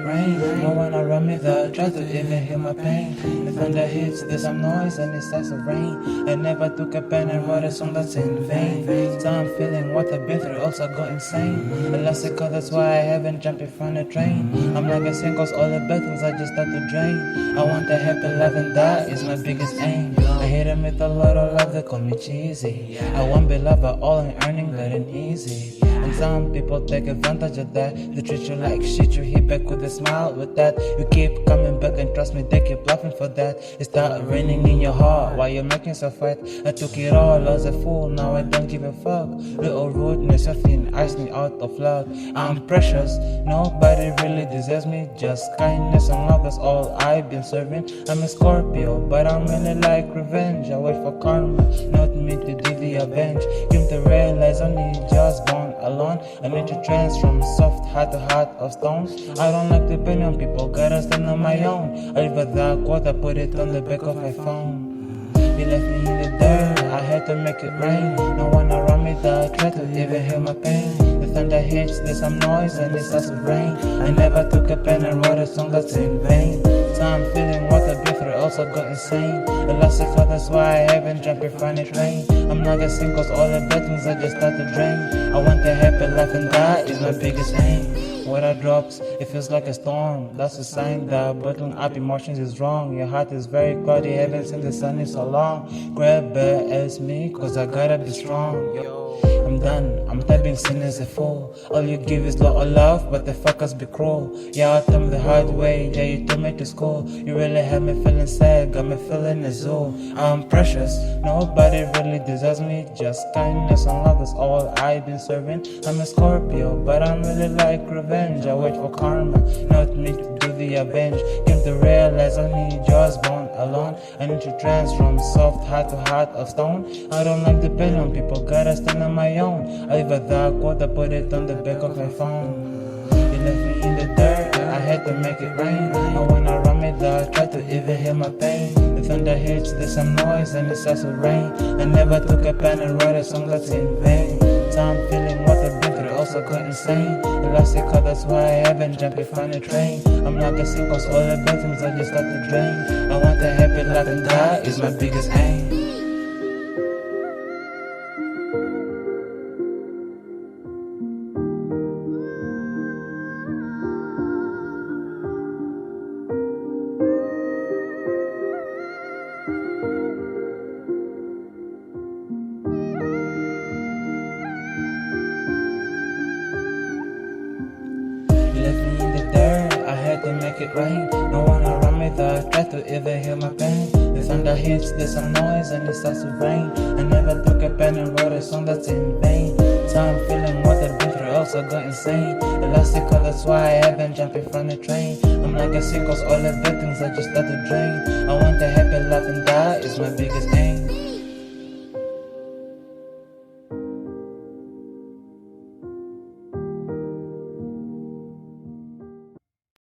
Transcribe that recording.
rain. No one around me that tries to even heal my pain. The thunder hits, there's some noise and it starts to rain. I never took a pen and wrote a song that's in vain. So I'm feeling what I've been through, also got insane. I lost it cause that's why I haven't jumped in front of a train. I'm like a sink cause all the bad things I just start to drain. I want a happy life and that is my biggest aim. I hit them with a lot of love, they call me cheesy. I want be loved, but all I'm earning that ain't easy. And some people take advantage of that. They treat you like shit, you hit back with a smile with that. You keep coming back and trust me, they keep laughing for that. It started raining in your heart while you're making so fight. I took it all as a fool, now I don't give a fuck. Little rudeness, something iced me out of luck. I'm precious, nobody really deserves me. Just kindness and love, that's all I've been serving. I'm a Scorpio, but I'm really like revenge. I wait for karma, not me to do the avenge. Came to realize only just born alone. I need to transform soft heart to heart of stone. I don't like depending on people, gotta stand on my own. I read that quote, I put it on the back of my phone. You left me in the dirt, I had to make it rain. No one around me that tried to even heal my pain. The thunder hits, there's some noise and it starts to rain. I never took a pen and wrote a song that's in vain. So I'm feeling what I've been through, also got insane. I lost it cause that's why I haven't jumped in front of a train. I'm not a sink cause all the bad things I just start to drain. I want a happy life and that is my biggest aim. Water drops, it feels like a storm. That's a sign that bottling up emotions is wrong. Your heart is very cloudy, haven't seen the sun in so long. Grab it as me, cause I gotta be strong. I'm done, I'm typing sin as a fool. All you give is lot of love, but the fuckers be cruel. Yeah, I tell me the hard way, yeah, you took me to school. You really had me feeling sad, got me feeling a zoo. I'm precious, nobody really deserves me. Just kindness and love is all I've been serving. I'm a Scorpio, but I'm really like revenge. I wait for karma, not me to do the avenge. Came to realize only just born alone. I need to transform soft heart to heart of stone. I don't like depending on people, gotta stand on my own. I leave a dark quote, I put it on the back of my phone. You left me in the dirt, I had to make it rain. No one around me that tried to even heal my pain. The thunder hits, there's some noise and it starts to rain. I never took a pen and wrote a song that's in vain. So I'm feeling what I've been through, also got insane. I lost it cause that's why I haven't jumped in front of a train. I'm not a sink cause all the bad things I just start to drain. I want a happy life and that is my biggest aim. You left me in the dirt, I had to make it rain. No one around me that tried to even heal my pain. The thunder hits, there's some noise and it starts to rain. I never took a pen and wrote a song that's in vain. So I'm feeling what I've been through, also got insane. I lost it cause that's why I haven't jumped in front of a train. I'm like a sick cause all the bad things I just start to drain. I want a happy life and that is my biggest aim.